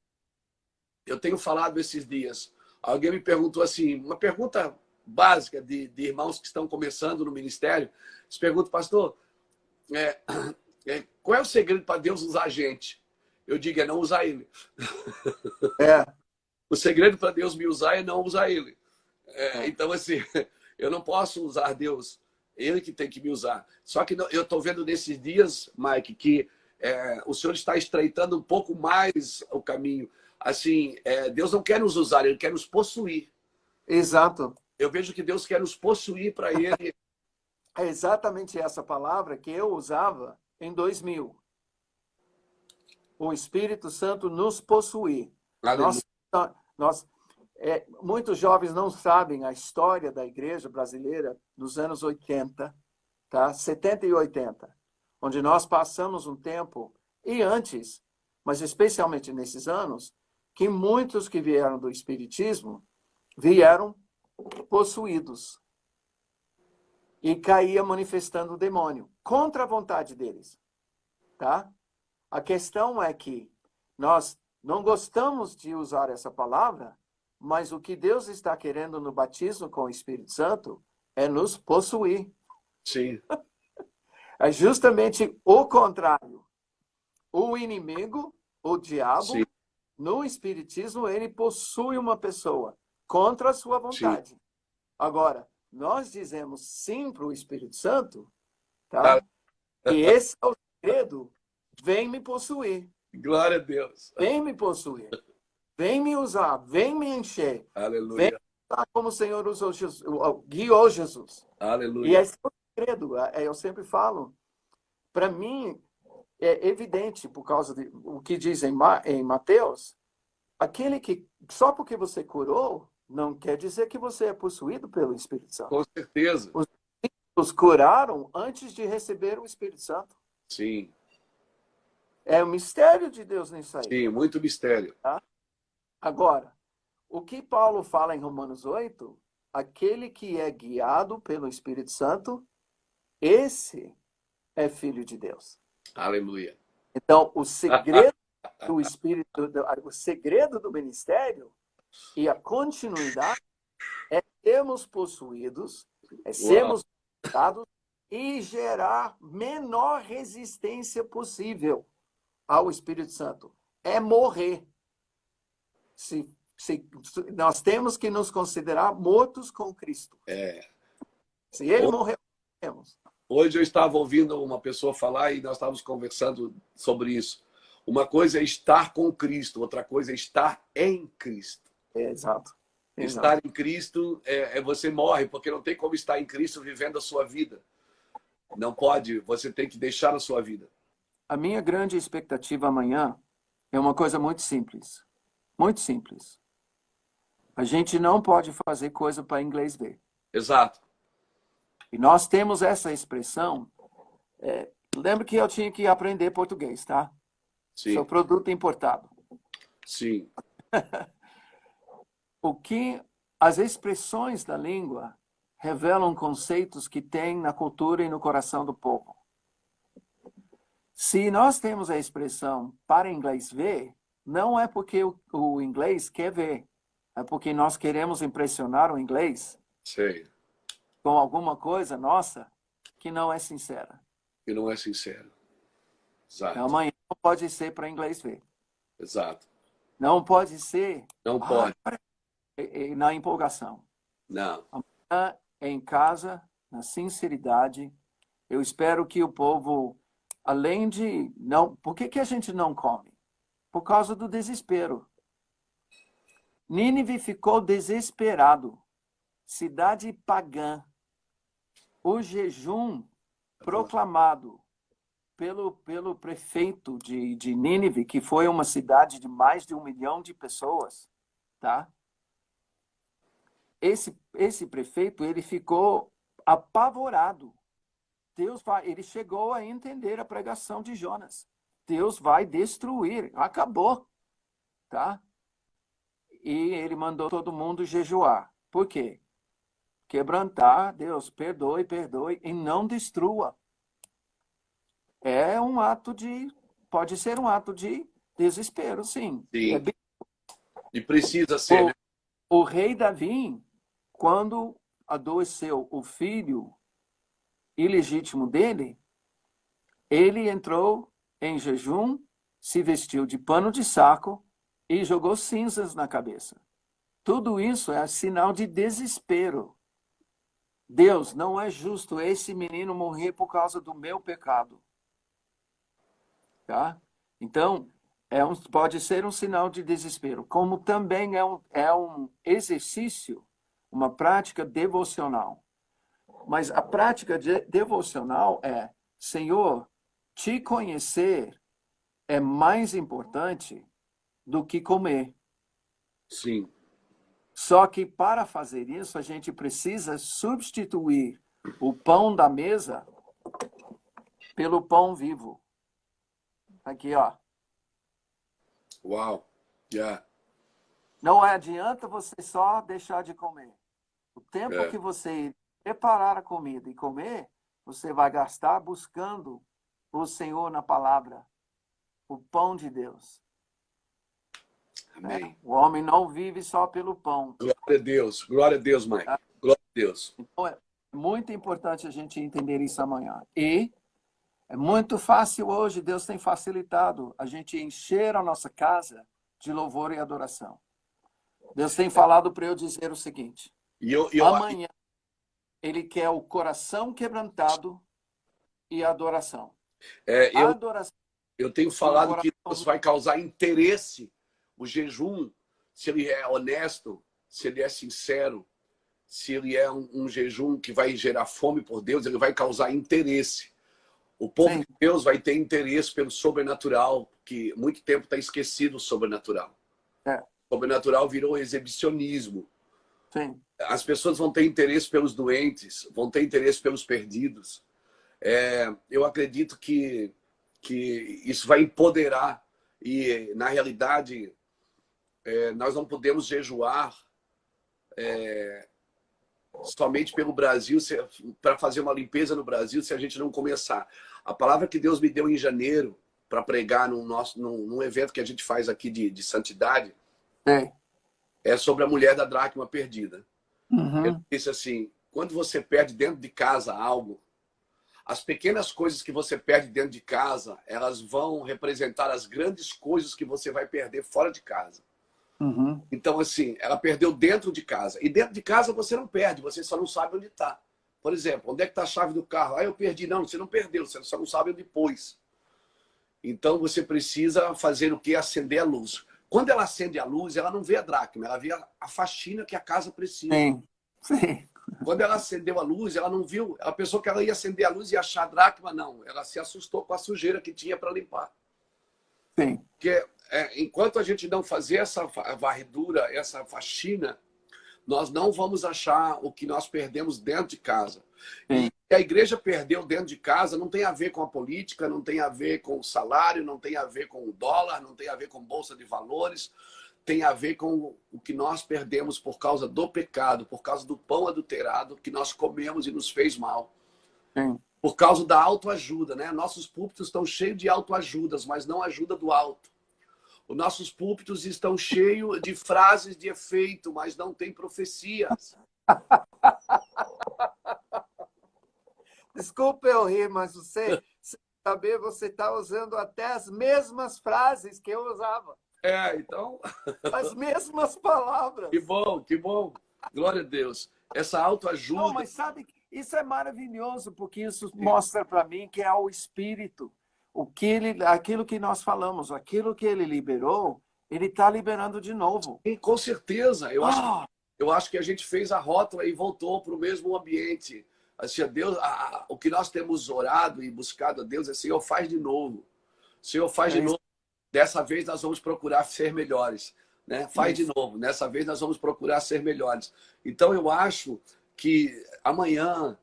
eu tenho falado esses dias. Alguém me perguntou assim, uma pergunta básica de irmãos que estão começando no ministério. Eles perguntam, pastor, qual é o segredo para Deus usar a gente? Eu digo, é não usar ele. O segredo para Deus me usar é não usar ele. Então, assim, eu não posso usar Deus. Ele que tem que me usar. Só que eu estou vendo nesses dias, Mike, que o Senhor está estreitando um pouco mais o caminho. Assim, Deus não quer nos usar, Ele quer nos possuir. Exato. Eu vejo que Deus quer nos possuir para Ele. É exatamente essa palavra que eu usava em 2000. O Espírito Santo nos possuir. Muitos jovens não sabem a história da igreja brasileira nos anos 80, tá? 70 e 80. onde nós passamos um tempo, e antes, mas especialmente nesses anos, que muitos que vieram do Espiritismo vieram possuídos e caía manifestando o demônio, contra a vontade deles. Tá? A questão é que nós não gostamos de usar essa palavra, mas o que Deus está querendo no batismo com o Espírito Santo é nos possuir. Sim. É justamente o contrário. O inimigo, o diabo, Sim. no Espiritismo, ele possui uma pessoa contra a sua vontade. Sim. Agora, nós dizemos sim para o Espírito Santo, tá? E esse é o segredo. Vem me possuir. Glória a Deus. Vem me possuir. Vem me usar. Vem me encher. Aleluia. Vem me usar como o Senhor usou Jesus, guiou Jesus. Aleluia. E esse é o segredo. Eu sempre falo. Para mim, é evidente, por causa de o que diz em Mateus, aquele que, só porque você curou, não quer dizer que você é possuído pelo Espírito Santo. Com certeza. Os curaram antes de receber o Espírito Santo. Sim. É o mistério de Deus nisso aí. Sim, muito mistério. Tá? Agora, o que Paulo fala em Romanos 8, aquele que é guiado pelo Espírito Santo, esse é filho de Deus. Aleluia. Então, o segredo do Espírito, o segredo do ministério e a continuidade é sermos possuídos, é sermos dados e gerar menor resistência possível ao Espírito Santo. É morrer. Nós temos que nos considerar mortos com Cristo. Se ele morreu, morremos. Hoje eu estava ouvindo uma pessoa falar e nós estávamos conversando sobre isso. Uma coisa é estar com Cristo, outra coisa é estar em Cristo. Exato. Estar em Cristo você morre, porque não tem como estar em Cristo vivendo a sua vida. Não pode, você tem que deixar a sua vida. A minha grande expectativa amanhã é uma coisa muito simples. Muito simples. A gente não pode fazer coisa para inglês ver. Exato. E nós temos essa expressão. Lembra que eu tinha que aprender português, tá? Sim. Sou produto importado. Sim. As expressões da língua revelam conceitos que tem na cultura e no coração do povo. Se nós temos a expressão para inglês ver, não é porque o inglês quer ver, é porque nós queremos impressionar o inglês. Sei. Com alguma coisa nossa que não é sincera. Que não é sincero. Exato. Amanhã não pode ser para inglês ver. Exato. Não pode ser. Não pode. Na empolgação. Não. Amanhã, em casa, na sinceridade, eu espero que o povo, além de não, por que a gente não come? Por causa do desespero. Nínive ficou desesperado. Cidade pagã. O jejum proclamado pelo prefeito de Nínive, que foi uma cidade de mais de 1 milhão de pessoas, tá? Esse prefeito, ele ficou apavorado. Ele chegou a entender a pregação de Jonas. Deus vai destruir, acabou, tá? E ele mandou todo mundo jejuar. Por quê? Quebrantar, Deus, perdoe e não destrua. É um ato pode ser um ato de desespero, sim. Sim. E precisa ser. O rei Davi, quando adoeceu o filho ilegítimo dele, ele entrou em jejum, se vestiu de pano de saco e jogou cinzas na cabeça. Tudo isso é sinal de desespero. Deus, não é justo esse menino morrer por causa do meu pecado. Tá? Então, pode ser um sinal de desespero, como também é um exercício, uma prática devocional. Mas a prática devocional é, Senhor, te conhecer é mais importante do que comer. Sim. Só que para fazer isso, a gente precisa substituir o pão da mesa pelo pão vivo. Aqui, ó. Uau. Yeah. Não adianta você só deixar de comer. O tempo que você preparar a comida e comer, você vai gastar buscando o Senhor na palavra, o pão de Deus. Amém. O homem não vive só pelo pão. Glória a Deus, Mike. Glória a Deus. Então, é muito importante a gente entender isso amanhã. E é muito fácil hoje, Deus tem facilitado a gente encher a nossa casa de louvor e adoração. Deus tem falado para eu dizer o seguinte: amanhã Ele quer o coração quebrantado e a adoração. Eu tenho falado que Deus vai causar interesse. O jejum, se ele é honesto, se ele é sincero, se ele é um jejum que vai gerar fome por Deus, ele vai causar interesse. O povo de Deus vai ter interesse pelo sobrenatural, que muito tempo está esquecido o sobrenatural. O sobrenatural virou exibicionismo. Sim. As pessoas vão ter interesse pelos doentes, vão ter interesse pelos perdidos. Eu acredito que isso vai empoderar. E, na realidade, nós não podemos jejuar somente pelo Brasil, para fazer uma limpeza no Brasil, se a gente não começar. A palavra que Deus me deu em janeiro para pregar num evento que a gente faz aqui de santidade é sobre a mulher da dracma perdida. Eu disse assim: quando você perde dentro de casa algo, as pequenas coisas que você perde dentro de casa, elas vão representar as grandes coisas que você vai perder fora de casa. Então, assim, ela perdeu dentro de casa. E dentro de casa você não perde, você só não sabe onde está. Por exemplo, onde é que está a chave do carro? Eu perdi. Não, você não perdeu, você só não sabe onde pôs. Então, você precisa fazer o quê? Acender a luz. Quando ela acende a luz, ela não vê a dracma, ela vê a faxina que a casa precisa. Sim. Quando ela acendeu a luz, ela não viu. Ela pensou que ela ia acender a luz e achar a dracma, não. Ela se assustou com a sujeira que tinha para limpar. Sim. Porque enquanto a gente não fazer essa varredura, essa faxina, nós não vamos achar o que nós perdemos dentro de casa. E a igreja perdeu dentro de casa não tem a ver com a política, não tem a ver com o salário, não tem a ver com o dólar, não tem a ver com bolsa de valores, tem a ver com o que nós perdemos por causa do pecado, por causa do pão adulterado que nós comemos e nos fez mal. Por causa da autoajuda, né? Nossos púlpitos estão cheios de autoajudas, mas não ajuda do alto. Os nossos púlpitos estão cheios de frases de efeito, mas não tem profecias. Desculpa eu rir, mas você está usando até as mesmas frases que eu usava. Então... As mesmas palavras. Que bom, que bom. Glória a Deus. Essa autoajuda... Não, mas sabe, isso é maravilhoso, porque isso mostra para mim que é o Espírito. Aquilo que nós falamos, aquilo que ele liberou, ele está liberando de novo. E, com certeza. Eu acho que a gente fez a rótula e voltou para o mesmo ambiente. Assim, Deus, o que nós temos orado e buscado a Deus é: Senhor, faz de novo. Senhor, faz de novo. Dessa vez nós vamos procurar ser melhores. Né? Faz de novo. Dessa vez nós vamos procurar ser melhores. Então, eu acho que amanhã,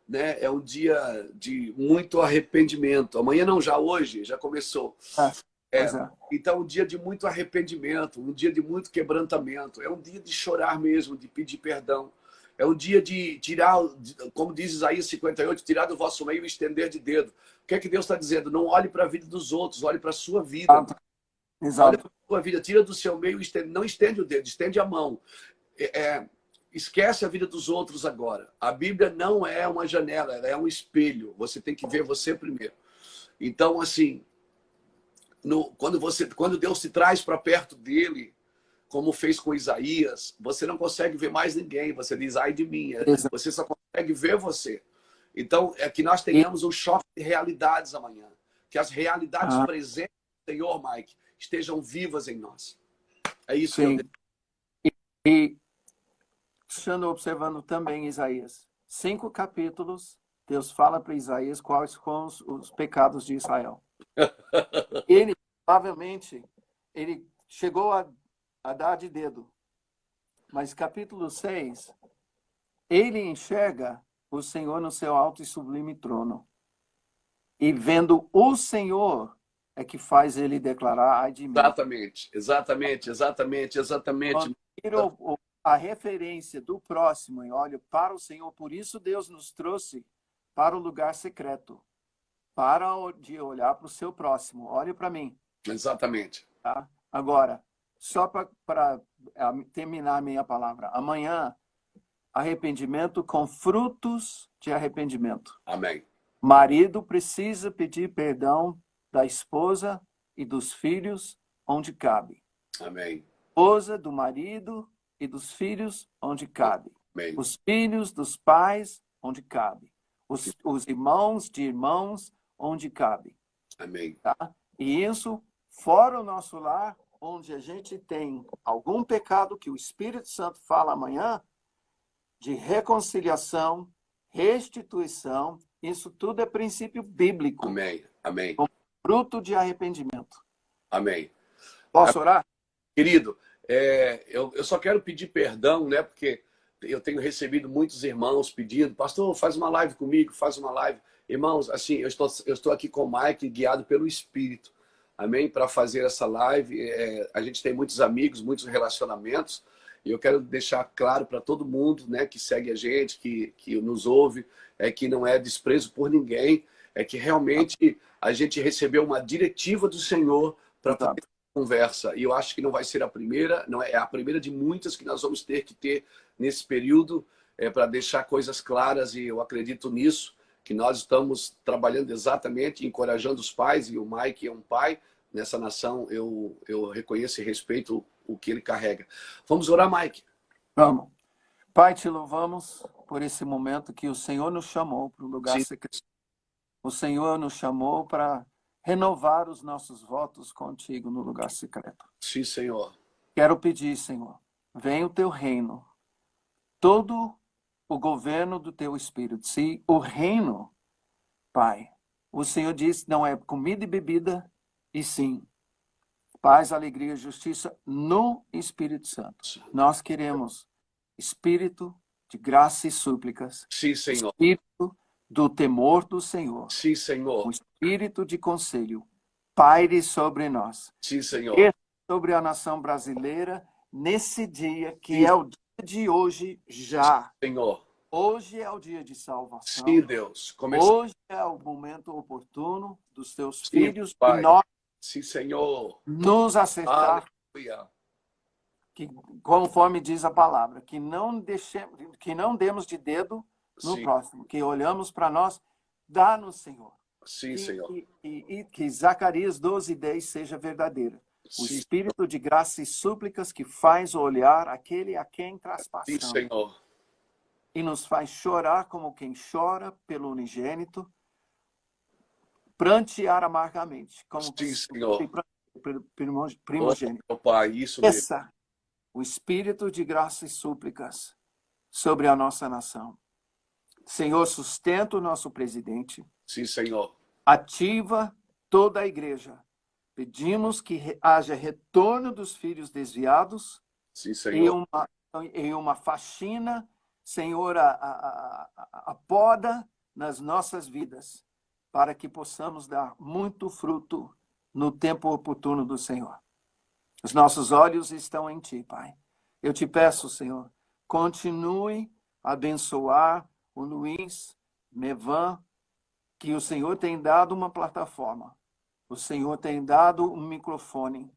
né, é um dia de muito arrependimento. Amanhã não, já hoje, já começou. Então, um dia de muito arrependimento, um dia de muito quebrantamento. É um dia de chorar mesmo, de pedir perdão. É um dia de tirar, como diz Isaías 58, tirar do vosso meio e estender de dedo. O que é que Deus está dizendo? Não olhe para a vida dos outros, olhe para a sua vida. Exato. Olha para a sua vida, tira do seu meio, não estende o dedo, estende a mão. Esquece a vida dos outros agora. A Bíblia não é uma janela, ela é um espelho. Você tem que ver você primeiro. Então, assim, quando Deus te traz para perto dele, como fez com Isaías, você não consegue ver mais ninguém. Você diz: ai de mim. Você só consegue ver você. Então, é que nós tenhamos um choque de realidades amanhã. Que as realidades presentes do Senhor, Mike, estejam vivas em nós. É isso que eu desejo. E estando observando também Isaías, 5 capítulos, Deus fala para Isaías quais são os pecados de Israel. Ele, provavelmente, ele chegou a dar de dedo. Mas capítulo 6, ele enxerga o Senhor no seu alto e sublime trono. E vendo o Senhor é que faz ele declarar: ai de mim. Exatamente. Quando a referência do próximo e olho para o Senhor, por isso Deus nos trouxe para o lugar secreto, para de olhar para o seu próximo. Olhe para mim. Exatamente. Tá? Agora, só para terminar a minha palavra. Amanhã, arrependimento com frutos de arrependimento. Amém. Marido precisa pedir perdão da esposa e dos filhos onde cabe. Amém. Esposa do marido e dos filhos onde cabe. Amém. Os filhos dos pais onde cabe. Os irmãos de irmãos onde cabe. Amém. Tá? E isso fora o nosso lar, onde a gente tem algum pecado que o Espírito Santo fala amanhã, de reconciliação, restituição, isso tudo é princípio bíblico. Amém. Amém. Fruto de arrependimento. Amém. Posso orar? Querido, eu só quero pedir perdão, né? Porque eu tenho recebido muitos irmãos pedindo, pastor, faz uma live comigo, faz uma live. Irmãos, assim, eu estou aqui com o Mike, guiado pelo Espírito, amém? Para fazer essa live. A gente tem muitos amigos, muitos relacionamentos, e eu quero deixar claro para todo mundo, né, que segue a gente, que nos ouve, que não é desprezo por ninguém, é que realmente a gente recebeu uma diretiva do Senhor para ter conversa. E eu acho que não vai ser a primeira, não é a primeira de muitas que nós vamos ter que ter nesse período, para deixar coisas claras, e eu acredito nisso, que nós estamos trabalhando exatamente, encorajando os pais, e o Mike é um pai nessa nação, eu reconheço e respeito o que ele carrega. Vamos orar, Mike? Vamos. Pai, te louvamos por esse momento que o Senhor nos chamou para o lugar secreto. O Senhor nos chamou para renovar os nossos votos contigo no lugar secreto. Sim, Senhor. Quero pedir, Senhor, venha o teu reino, todo o governo do teu Espírito. Se o reino, Pai, o Senhor diz, não é comida e bebida, e sim paz, alegria e justiça no Espírito Santo. Nós queremos espírito de graça e súplicas. Sim, Senhor. Espírito do temor do Senhor. Sim, Senhor. O espírito de conselho paire sobre nós. Sim, Senhor. E sobre a nação brasileira nesse dia que Sim. é o dia de hoje já. Senhor. Hoje é o dia de salvação. Sim, Deus. Hoje é o momento oportuno dos teus filhos Pai. e nós Sim, Senhor. nos acertar. Aleluia. Que, conforme diz a palavra, que não demos de dedo no Sim. próximo, que olhamos para nós, dá-nos, Senhor. Sim, Senhor. E que Zacarias 12:10 seja verdadeira. O Sim. espírito de graça e súplicas que faz olhar aquele a quem Sim, traspassamos. Senhor. E nos faz chorar como quem chora pelo unigênito, prantear amargamente, como Sim, Senhor. pelo primogênito. Oh, Pai, isso mesmo. Essa, o espírito de graça e súplicas sobre a nossa nação. Senhor, sustenta o nosso presidente. Sim, Senhor. Ativa toda a igreja. Pedimos que haja retorno dos filhos desviados. Sim, Senhor. E uma faxina, Senhor, a poda nas nossas vidas, para que possamos dar muito fruto no tempo oportuno do Senhor. Os nossos olhos estão em Ti, Pai. Eu te peço, Senhor, continue a abençoar o Luiz Mevan, que o Senhor tem dado uma plataforma. O Senhor tem dado um microfone.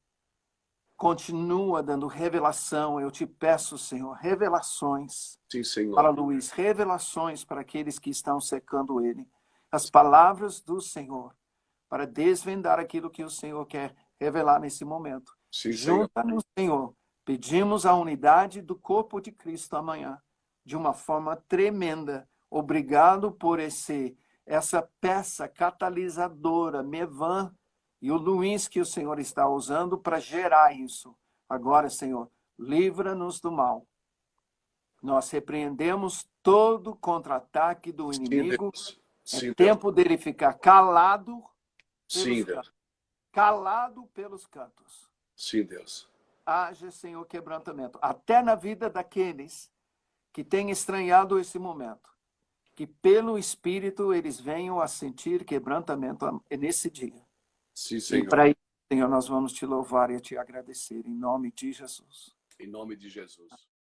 Continua dando revelação. Eu te peço, Senhor, revelações. Sim, Senhor. Para Luiz, revelações para aqueles que estão cercando ele. As palavras do Senhor, para desvendar aquilo que o Senhor quer revelar nesse momento. Sim, Senhor. Junta-nos, Senhor. Pedimos a unidade do corpo de Cristo amanhã, de uma forma tremenda. Obrigado por essa peça catalisadora, Mevan, e o Luiz que o Senhor está usando para gerar isso. Agora, Senhor, livra-nos do mal. Nós repreendemos todo contra-ataque do inimigo. Sim, É tempo dele ficar calado. Sim, Deus. Calado pelos cantos. Sim, Deus. Haja, Senhor, quebrantamento. Até na vida daqueles que têm estranhado esse momento. que pelo Espírito eles venham a sentir quebrantamento nesse dia. Sim, E Senhor. para isso, Senhor, nós vamos te louvar e te agradecer em nome de Jesus. Em nome de Jesus.